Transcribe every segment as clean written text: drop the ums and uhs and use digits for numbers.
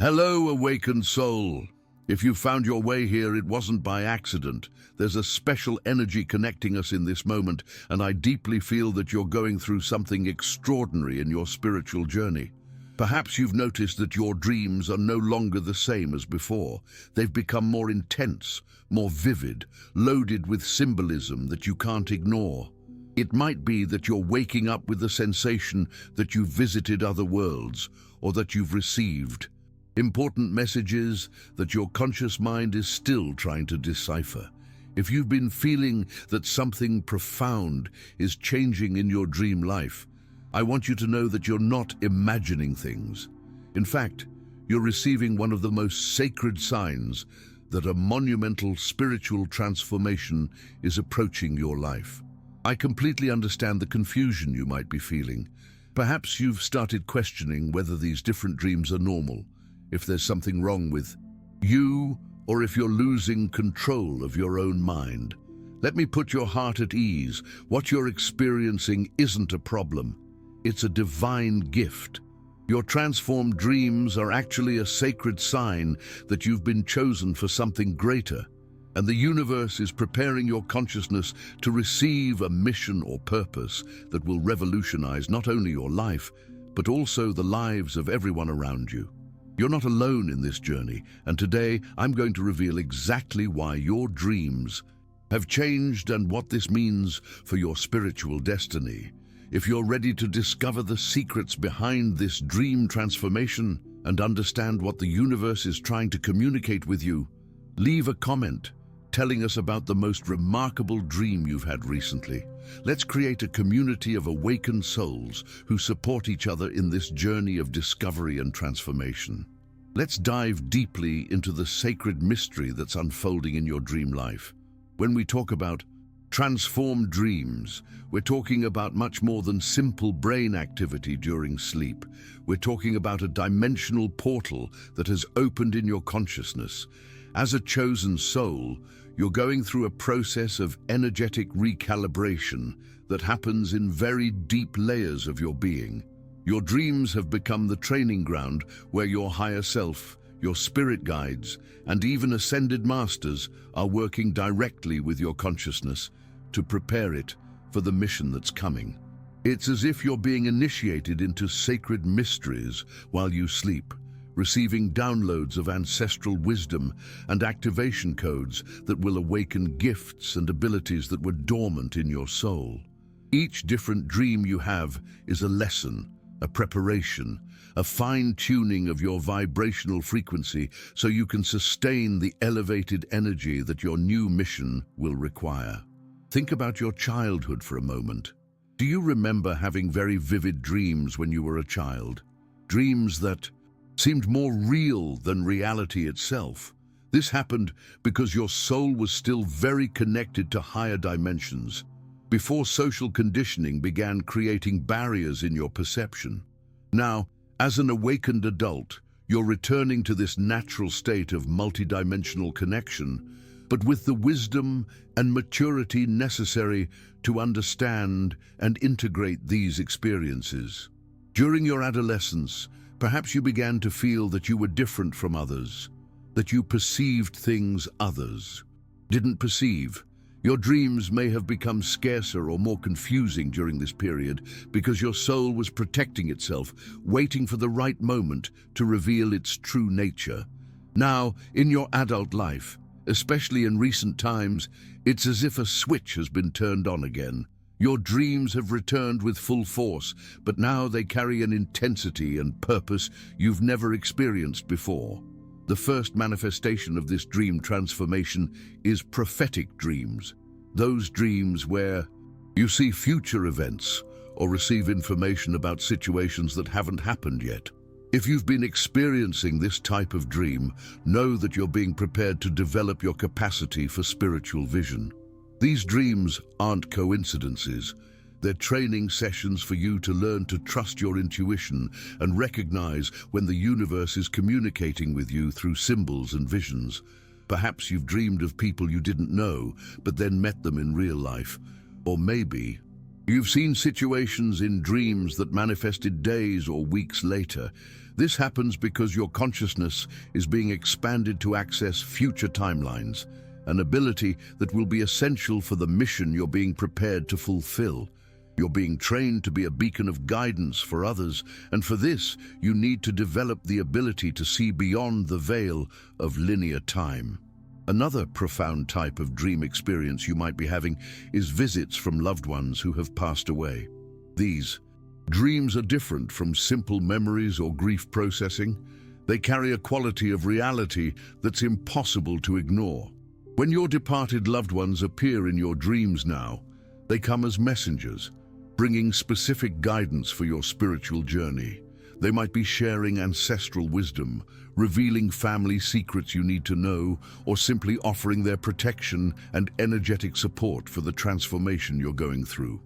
Hello, awakened soul. If you found your way here, it wasn't by accident. There's a special energy connecting us in this moment, and I deeply feel that you're going through something extraordinary in your spiritual journey. Perhaps you've noticed that your dreams are no longer the same as before. They've become more intense, more vivid, loaded with symbolism that you can't ignore. It might be that you're waking up with the sensation that you've visited other worlds, or that you've received important messages that your conscious mind is still trying to decipher. If you've been feeling that something profound is changing in your dream life, I want you to know that you're not imagining things. In fact, you're receiving one of the most sacred signs that a monumental spiritual transformation is approaching your life. I completely understand the confusion you might be feeling. Perhaps you've started questioning whether these different dreams are normal, if there's something wrong with you, or if you're losing control of your own mind. Let me put your heart at ease. What you're experiencing isn't a problem. It's a divine gift. Your transformed dreams are actually a sacred sign that you've been chosen for something greater, and the universe is preparing your consciousness to receive a mission or purpose that will revolutionize not only your life, but also the lives of everyone around you. You're not alone in this journey, and today I'm going to reveal exactly why your dreams have changed and what this means for your spiritual destiny. If you're ready to discover the secrets behind this dream transformation and understand what the universe is trying to communicate with you, leave a comment telling us about the most remarkable dream you've had recently. Let's create a community of awakened souls who support each other in this journey of discovery and transformation. Let's dive deeply into the sacred mystery that's unfolding in your dream life. When we talk about transformed dreams, we're talking about much more than simple brain activity during sleep. We're talking about a dimensional portal that has opened in your consciousness. As a chosen soul, you're going through a process of energetic recalibration that happens in very deep layers of your being. Your dreams have become the training ground where your higher self, your spirit guides, and even ascended masters are working directly with your consciousness to prepare it for the mission that's coming. It's as if you're being initiated into sacred mysteries while you sleep, receiving downloads of ancestral wisdom and activation codes that will awaken gifts and abilities that were dormant in your soul. Each different dream you have is a lesson, a preparation, a fine-tuning of your vibrational frequency so you can sustain the elevated energy that your new mission will require. Think about your childhood for a moment. Do you remember having very vivid dreams when you were a child? Dreams that seemed more real than reality itself. This happened because your soul was still very connected to higher dimensions, before social conditioning began creating barriers in your perception. Now, as an awakened adult, you're returning to this natural state of multidimensional connection, but with the wisdom and maturity necessary to understand and integrate these experiences. During your adolescence, perhaps you began to feel that you were different from others, that you perceived things others didn't perceive. Your dreams may have become scarcer or more confusing during this period because your soul was protecting itself, waiting for the right moment to reveal its true nature. Now, in your adult life, especially in recent times, it's as if a switch has been turned on again. Your dreams have returned with full force, but now they carry an intensity and purpose you've never experienced before. The first manifestation of this dream transformation is prophetic dreams. Those dreams where you see future events or receive information about situations that haven't happened yet. If you've been experiencing this type of dream, know that you're being prepared to develop your capacity for spiritual vision. These dreams aren't coincidences. They're training sessions for you to learn to trust your intuition and recognize when the universe is communicating with you through symbols and visions. Perhaps you've dreamed of people you didn't know, but then met them in real life. Or maybe You've seen situations in dreams that manifested days or weeks later. This happens because your consciousness is being expanded to access future timelines, an ability that will be essential for the mission you're being prepared to fulfill. You're being trained to be a beacon of guidance for others, and for this, you need to develop the ability to see beyond the veil of linear time. Another profound type of dream experience you might be having is visits from loved ones who have passed away. These dreams are different from simple memories or grief processing. They carry a quality of reality that's impossible to ignore. When your departed loved ones appear in your dreams now, they come as messengers, bringing specific guidance for your spiritual journey. They might be sharing ancestral wisdom, revealing family secrets you need to know, or simply offering their protection and energetic support for the transformation you're going through.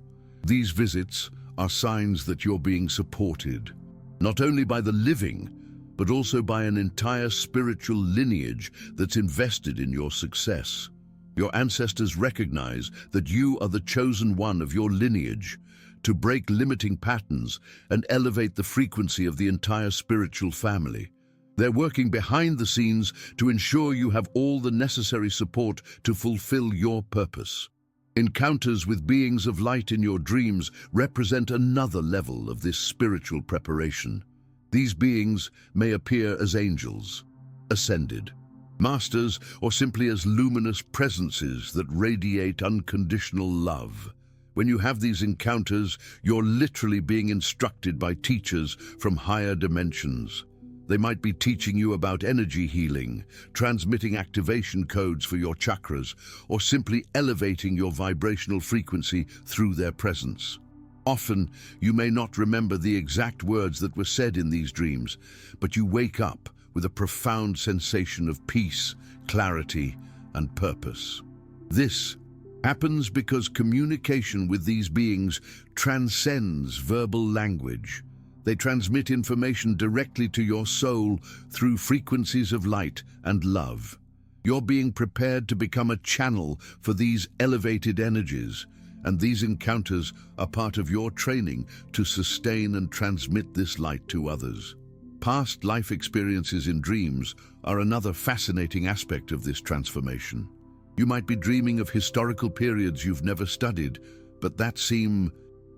These visits are signs that you're being supported, not only by the living, but also by an entire spiritual lineage that's invested in your success. Your ancestors recognize that you are the chosen one of your lineage to break limiting patterns and elevate the frequency of the entire spiritual family. They're working behind the scenes to ensure you have all the necessary support to fulfill your purpose. Encounters with beings of light in your dreams represent another level of this spiritual preparation. These beings may appear as angels, ascended, masters, or simply as luminous presences that radiate unconditional love. When you have these encounters, you're literally being instructed by teachers from higher dimensions. They might be teaching you about energy healing, transmitting activation codes for your chakras, or simply elevating your vibrational frequency through their presence. Often, you may not remember the exact words that were said in these dreams, but you wake up with a profound sensation of peace, clarity, and purpose. This happens because communication with these beings transcends verbal language. They transmit information directly to your soul through frequencies of light and love. You're being prepared to become a channel for these elevated energies, and these encounters are part of your training to sustain and transmit this light to others. Past life experiences in dreams are another fascinating aspect of this transformation. You might be dreaming of historical periods you've never studied, but that seem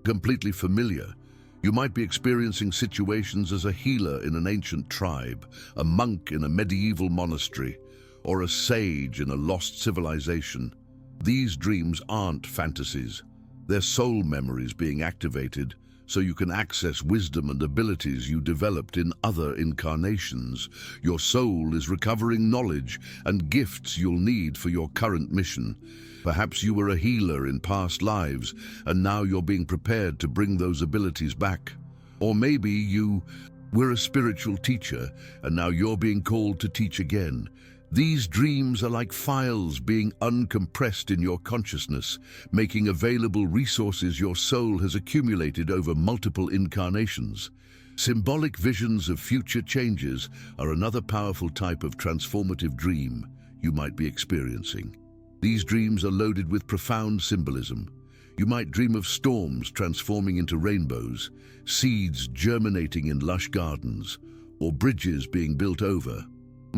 completely familiar. You might be experiencing situations as a healer in an ancient tribe, a monk in a medieval monastery, or a sage in a lost civilization. These dreams aren't fantasies. They're soul memories being activated, so you can access wisdom and abilities you developed in other incarnations. Your soul is recovering knowledge and gifts you'll need for your current mission. Perhaps you were a healer in past lives, and now you're being prepared to bring those abilities back. Or maybe you were a spiritual teacher, and now you're being called to teach again. These dreams are like files being uncompressed in your consciousness, making available resources your soul has accumulated over multiple incarnations. Symbolic visions of future changes are another powerful type of transformative dream you might be experiencing. These dreams are loaded with profound symbolism. You might dream of storms transforming into rainbows, seeds germinating in lush gardens, or bridges being built over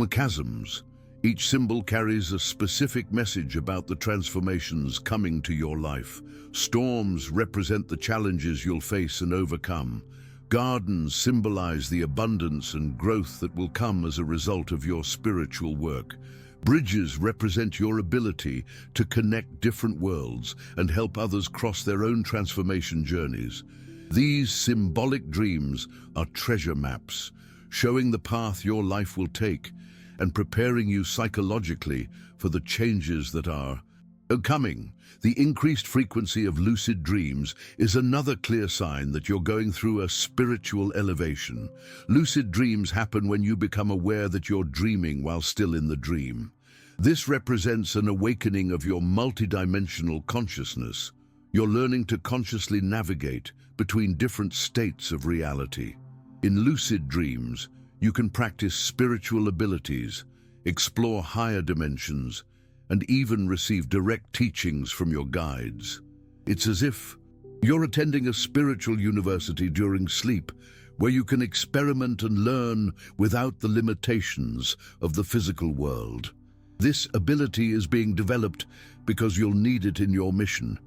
chasms. Each symbol carries a specific message about the transformations coming to your life. Storms represent the challenges you'll face and overcome. Gardens symbolize the abundance and growth that will come as a result of your spiritual work. Bridges represent your ability to connect different worlds and help others cross their own transformation journeys. These symbolic dreams are treasure maps, showing the path your life will take and preparing you psychologically for the changes that are coming. The increased frequency of lucid dreams is another clear sign that you're going through a spiritual elevation. Lucid dreams happen when you become aware that you're dreaming while still in the dream. This represents an awakening of your multidimensional consciousness. You're learning to consciously navigate between different states of reality. In lucid dreams, you can practice spiritual abilities, explore higher dimensions, and even receive direct teachings from your guides. It's as if You're attending a spiritual university during sleep, where you can experiment and learn without the limitations of the physical world. This ability is being developed because you'll need it in your mission.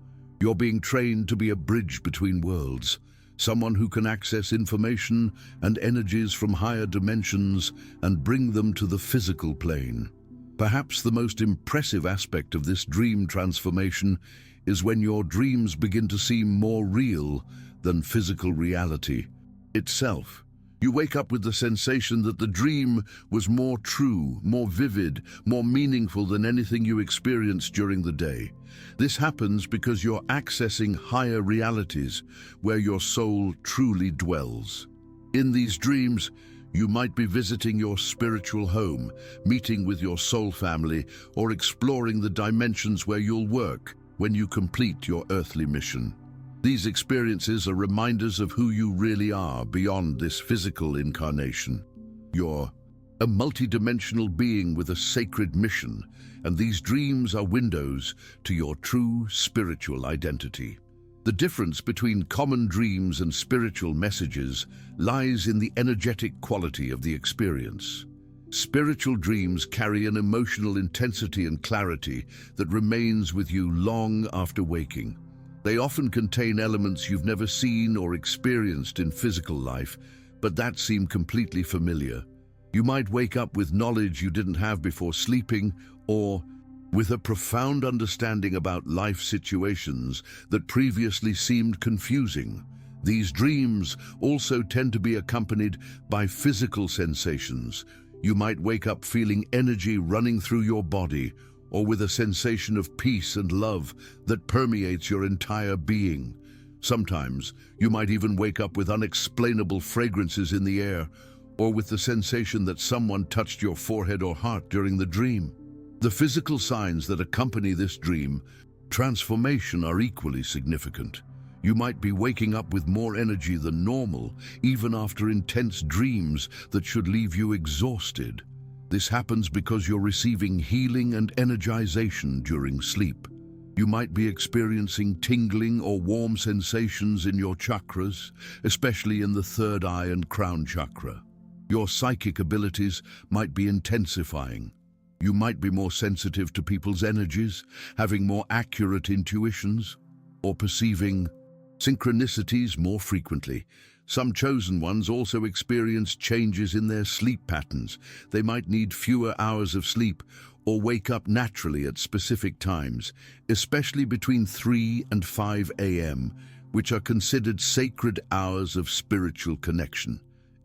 You're being trained to be a bridge between worlds, someone who can access information and energies from higher dimensions and bring them to the physical plane. Perhaps the most impressive aspect of this dream transformation is when your dreams begin to seem more real than physical reality itself. You wake up with the sensation that the dream was more true, more vivid, more meaningful than anything you experienced during the day. This happens because you're accessing higher realities where your soul truly dwells. In these dreams, you might be visiting your spiritual home, meeting with your soul family, or exploring the dimensions where you'll work when you complete your earthly mission. These experiences are reminders of who you really are beyond this physical incarnation. You're a multidimensional being with a sacred mission, and these dreams are windows to your true spiritual identity. The difference between common dreams and spiritual messages lies in the energetic quality of the experience. Spiritual dreams carry an emotional intensity and clarity that remains with you long after waking. They often contain elements you've never seen or experienced in physical life, but that seem completely familiar. You might wake up with knowledge you didn't have before sleeping, or with a profound understanding about life situations that previously seemed confusing. These dreams also tend to be accompanied by physical sensations. You might wake up feeling energy running through your body, or with a sensation of peace and love that permeates your entire being. Sometimes, you might even wake up with unexplainable fragrances in the air, or with the sensation that someone touched your forehead or heart during the dream. The physical signs that accompany this dream transformation are equally significant. You might be waking up with more energy than normal, even after intense dreams that should leave you exhausted. This happens because you're receiving healing and energization during sleep. You might be experiencing tingling or warm sensations in your chakras, especially in the third eye and crown chakra. Your psychic abilities might be intensifying. You might be more sensitive to people's energies, having more accurate intuitions, or perceiving synchronicities more frequently. Some chosen ones also experience changes in their sleep patterns. They might need fewer hours of sleep or wake up naturally at specific times, especially between 3 and 5 a.m., which are considered sacred hours of spiritual connection.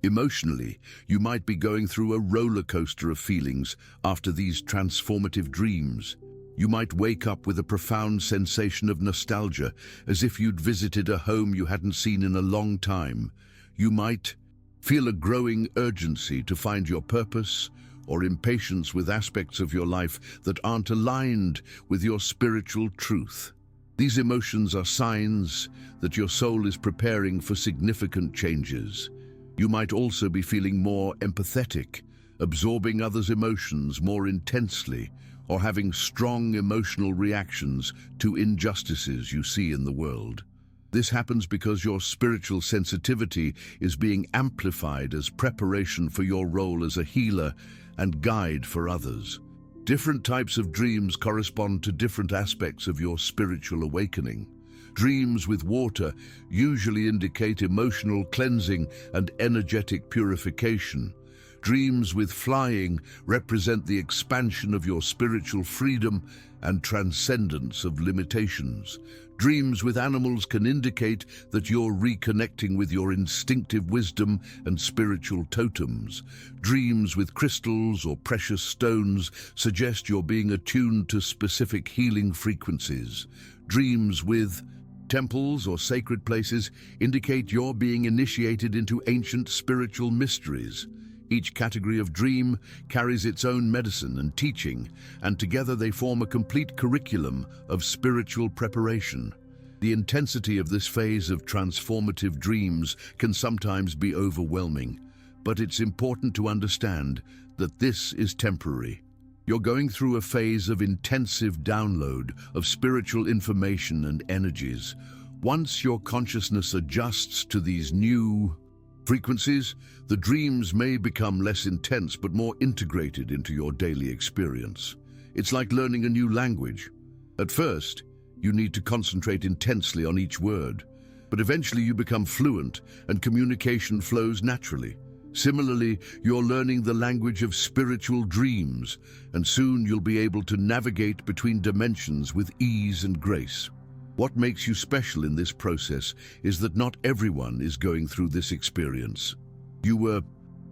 Emotionally, you might be going through a roller coaster of feelings after these transformative dreams. You might wake up with a profound sensation of nostalgia, as if you'd visited a home you hadn't seen in a long time. You might feel a growing urgency to find your purpose, or impatience with aspects of your life that aren't aligned with your spiritual truth. These emotions are signs that your soul is preparing for significant changes. You might also be feeling more empathetic, absorbing others' emotions more intensely, or having strong emotional reactions to injustices you see in the world. This happens because your spiritual sensitivity is being amplified as preparation for your role as a healer and guide for others. Different types of dreams correspond to different aspects of your spiritual awakening. Dreams with water usually indicate emotional cleansing and energetic purification. Dreams with flying represent the expansion of your spiritual freedom and transcendence of limitations. Dreams with animals can indicate that you're reconnecting with your instinctive wisdom and spiritual totems. Dreams with crystals or precious stones suggest you're being attuned to specific healing frequencies. Dreams with temples or sacred places indicate you're being initiated into ancient spiritual mysteries. Each category of dream carries its own medicine and teaching, and together they form a complete curriculum of spiritual preparation. The intensity of this phase of transformative dreams can sometimes be overwhelming, but it's important to understand that this is temporary. You're going through a phase of intensive download of spiritual information and energies, Once your consciousness adjusts to these new frequencies, the dreams may become less intense but more integrated into your daily experience. It's like learning a new language. At first, you need to concentrate intensely on each word, but eventually you become fluent and communication flows naturally. Similarly, you're learning the language of spiritual dreams, and soon you'll be able to navigate between dimensions with ease and grace. What makes you special in this process is that not everyone is going through this experience. You were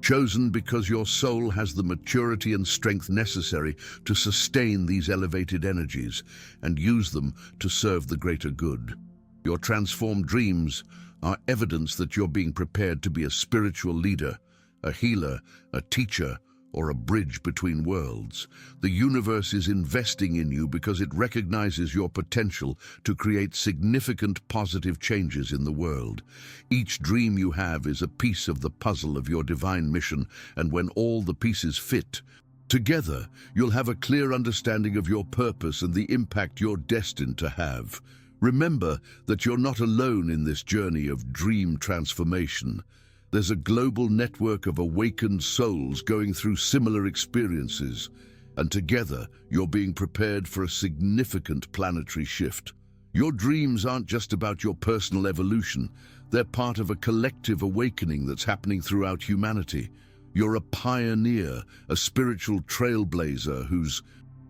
chosen because your soul has the maturity and strength necessary to sustain these elevated energies and use them to serve the greater good. Your transformed dreams are evidence that you're being prepared to be a spiritual leader, a healer, a teacher, or a bridge between worlds. The universe is investing in you because it recognizes your potential to create significant positive changes in the world. Each dream you have is a piece of the puzzle of your divine mission, and when all the pieces fit together, you'll have a clear understanding of your purpose and the impact you're destined to have. Remember that you're not alone in this journey of dream transformation. There's a global network of awakened souls going through similar experiences, and together you're being prepared for a significant planetary shift. Your dreams aren't just about your personal evolution, they're part of a collective awakening that's happening throughout humanity. You're a pioneer, a spiritual trailblazer who's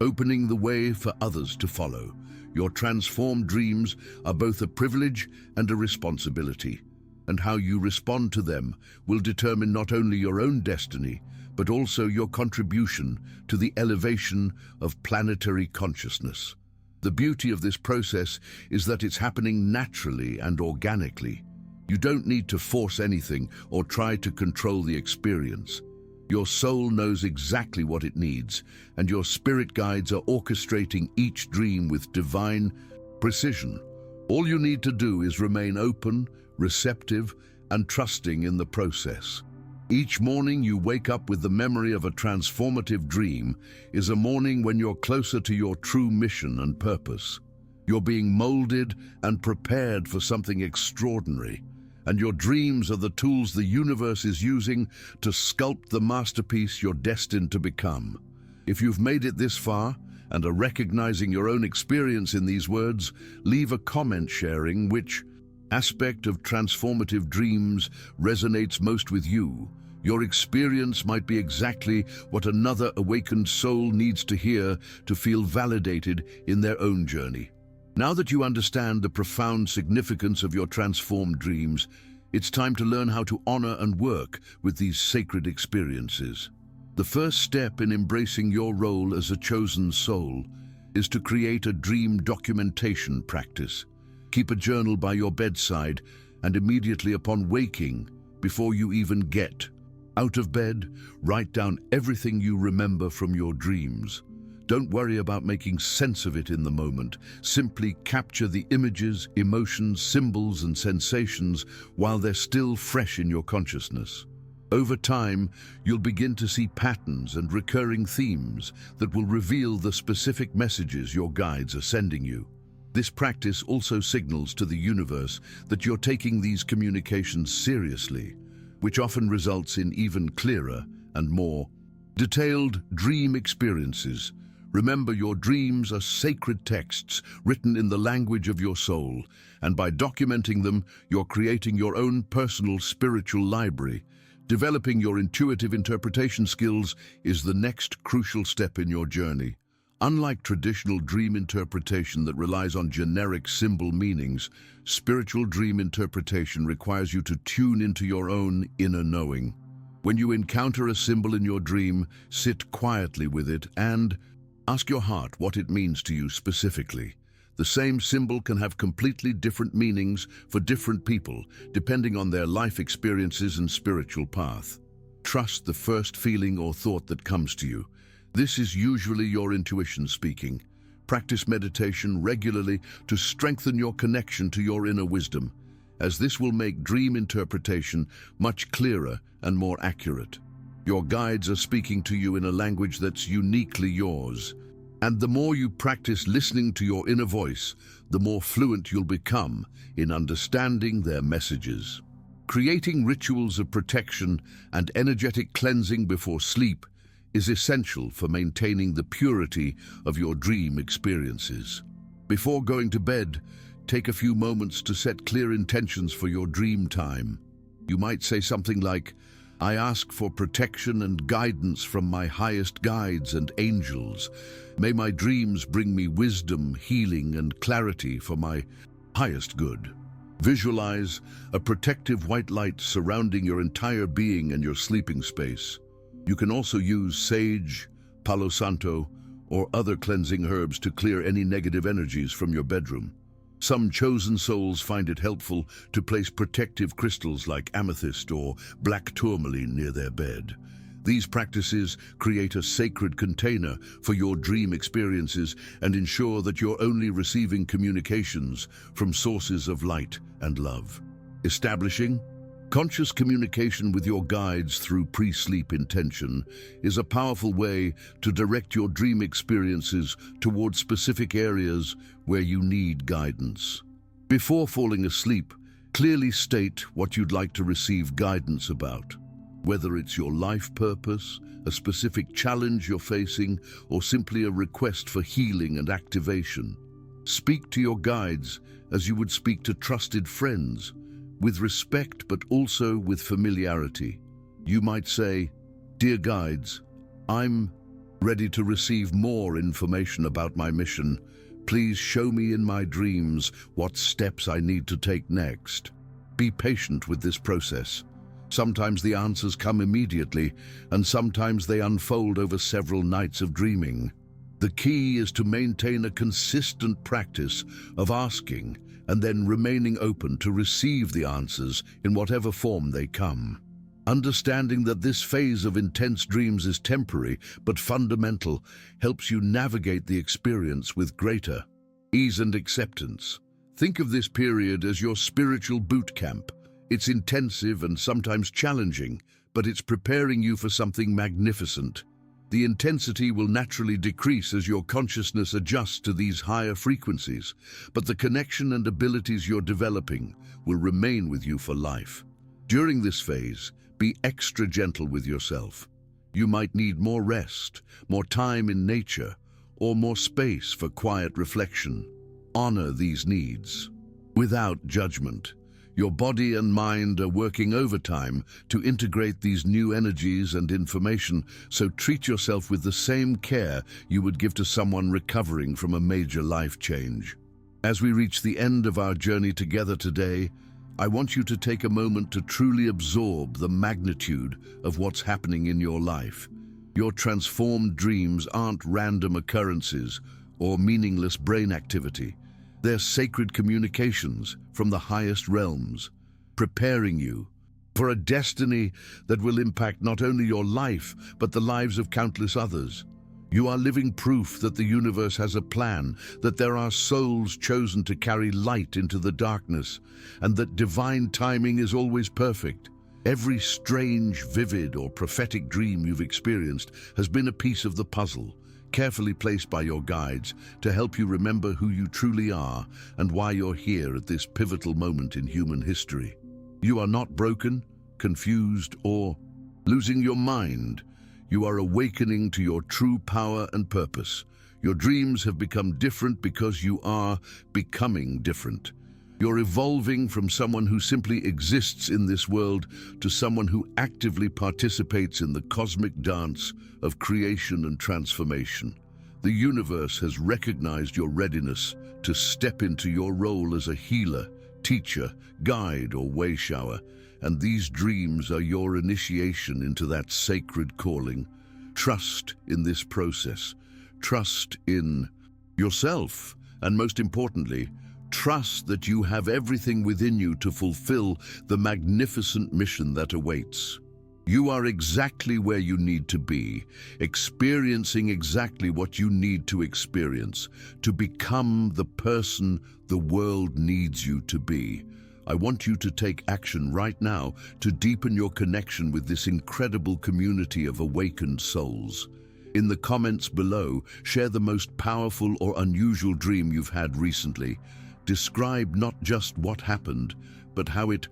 opening the way for others to follow. Your transformed dreams are both a privilege and a responsibility, and how you respond to them will determine not only your own destiny, but also your contribution to the elevation of planetary consciousness. The beauty of this process is that it's happening naturally and organically. You don't need to force anything or try to control the experience. Your soul knows exactly what it needs, and your spirit guides are orchestrating each dream with divine precision. All you need to do is remain open, receptive, and trusting in the process. Each morning you wake up with the memory of a transformative dream is a morning when you're closer to your true mission and purpose. You're being molded and prepared for something extraordinary, and your dreams are the tools the universe is using to sculpt the masterpiece you're destined to become. If you've made it this far and are recognizing your own experience in these words, leave a comment sharing which aspect of transformative dreams resonates most with you. Your experience might be exactly what another awakened soul needs to hear to feel validated in their own journey. Now that you understand the profound significance of your transformed dreams, it's time to learn how to honor and work with these sacred experiences. The first step in embracing your role as a chosen soul is to create a dream documentation practice. Keep a journal by your bedside, and immediately upon waking, before you even get out of bed, write down everything you remember from your dreams. Don't worry about making sense of it in the moment. Simply capture the images, emotions, symbols, and sensations while they're still fresh in your consciousness. Over time, you'll begin to see patterns and recurring themes that will reveal the specific messages your guides are sending you. This practice also signals to the universe that you're taking these communications seriously, which often results in even clearer and more detailed dream experiences. Remember, your dreams are sacred texts written in the language of your soul, and by documenting them, you're creating your own personal spiritual library. Developing your intuitive interpretation skills is the next crucial step in your journey. Unlike traditional dream interpretation that relies on generic symbol meanings, spiritual dream interpretation requires you to tune into your own inner knowing. When you encounter a symbol in your dream, sit quietly with it and ask your heart what it means to you specifically. The same symbol can have completely different meanings for different people, depending on their life experiences and spiritual path. Trust the first feeling or thought that comes to you. This is usually your intuition speaking. Practice meditation regularly to strengthen your connection to your inner wisdom, as this will make dream interpretation much clearer and more accurate. Your guides are speaking to you in a language that's uniquely yours, and the more you practice listening to your inner voice, the more fluent you'll become in understanding their messages. Creating rituals of protection and energetic cleansing before sleep is essential for maintaining the purity of your dream experiences. Before going to bed, take a few moments to set clear intentions for your dream time. You might say something like, "I ask for protection and guidance from my highest guides and angels. May my dreams bring me wisdom, healing, and clarity for my highest good." Visualize a protective white light surrounding your entire being and your sleeping space. You can also use sage, palo santo, or other cleansing herbs to clear any negative energies from your bedroom. Some chosen souls find it helpful to place protective crystals like amethyst or black tourmaline near their bed. These practices create a sacred container for your dream experiences and ensure that you're only receiving communications from sources of light and love. Establishing conscious communication with your guides through pre-sleep intention is a powerful way to direct your dream experiences towards specific areas where you need guidance. Before falling asleep, clearly state what you'd like to receive guidance about. Whether it's your life purpose, a specific challenge you're facing, or simply a request for healing and activation. Speak to your guides as you would speak to trusted friends, with respect but also with familiarity. You might say, "Dear guides, I'm ready to receive more information about my mission. Please show me in my dreams what steps I need to take next." Be patient with this process. Sometimes the answers come immediately, and sometimes they unfold over several nights of dreaming. The key is to maintain a consistent practice of asking and then remaining open to receive the answers in whatever form they come. Understanding that this phase of intense dreams is temporary but fundamental helps you navigate the experience with greater ease and acceptance. Think of this period as your spiritual boot camp. It's intensive and sometimes challenging, but it's preparing you for something magnificent. The intensity will naturally decrease as your consciousness adjusts to these higher frequencies, but the connection and abilities you're developing will remain with you for life. During this phase, be extra gentle with yourself. You might need more rest, more time in nature, or more space for quiet reflection. Honor these needs without judgment. Your body and mind are working overtime to integrate these new energies and information, so treat yourself with the same care you would give to someone recovering from a major life change. As we reach the end of our journey together today, I want you to take a moment to truly absorb the magnitude of what's happening in your life. Your transformed dreams aren't random occurrences or meaningless brain activity. They're sacred communications from the highest realms, preparing you for a destiny that will impact not only your life, but the lives of countless others. You are living proof that the universe has a plan, that there are souls chosen to carry light into the darkness, and that divine timing is always perfect. Every strange, vivid, or prophetic dream you've experienced has been a piece of the puzzle, carefully placed by your guides to help you remember who you truly are and why you're here at this pivotal moment in human history. You are not broken, confused, or losing your mind. You are awakening to your true power and purpose. Your dreams have become different because you are becoming different. You're evolving from someone who simply exists in this world to someone who actively participates in the cosmic dance of creation and transformation. The universe has recognized your readiness to step into your role as a healer, teacher, guide, or wayshower, and these dreams are your initiation into that sacred calling. Trust in this process. Trust in yourself, and most importantly, trust that you have everything within you to fulfill the magnificent mission that awaits. You are exactly where you need to be, experiencing exactly what you need to experience, to become the person the world needs you to be. I want you to take action right now to deepen your connection with this incredible community of awakened souls. In the comments below, share the most powerful or unusual dream you've had recently. Describe not just what happened, but how it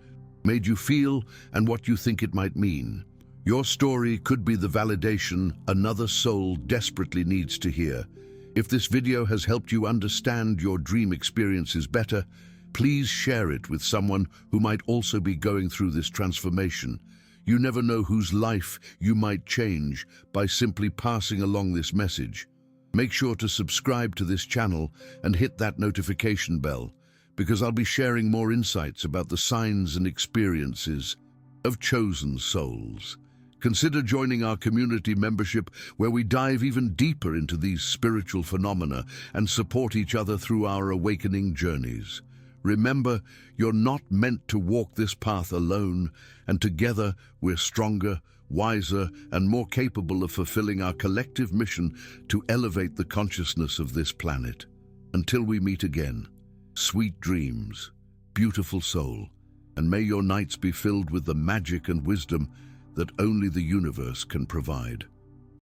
made you feel and what you think it might mean. Your story could be the validation another soul desperately needs to hear. If this video has helped you understand your dream experiences better, please share it with someone who might also be going through this transformation. You never know whose life you might change by simply passing along this message. Make sure to subscribe to this channel and hit that notification bell, because I'll be sharing more insights about the signs and experiences of chosen souls. Consider joining our community membership, where we dive even deeper into these spiritual phenomena and support each other through our awakening journeys. Remember, you're not meant to walk this path alone, and together we're stronger, wiser, and more capable of fulfilling our collective mission to elevate the consciousness of this planet. Until we meet again, sweet dreams, beautiful soul, and may your nights be filled with the magic and wisdom that only the universe can provide.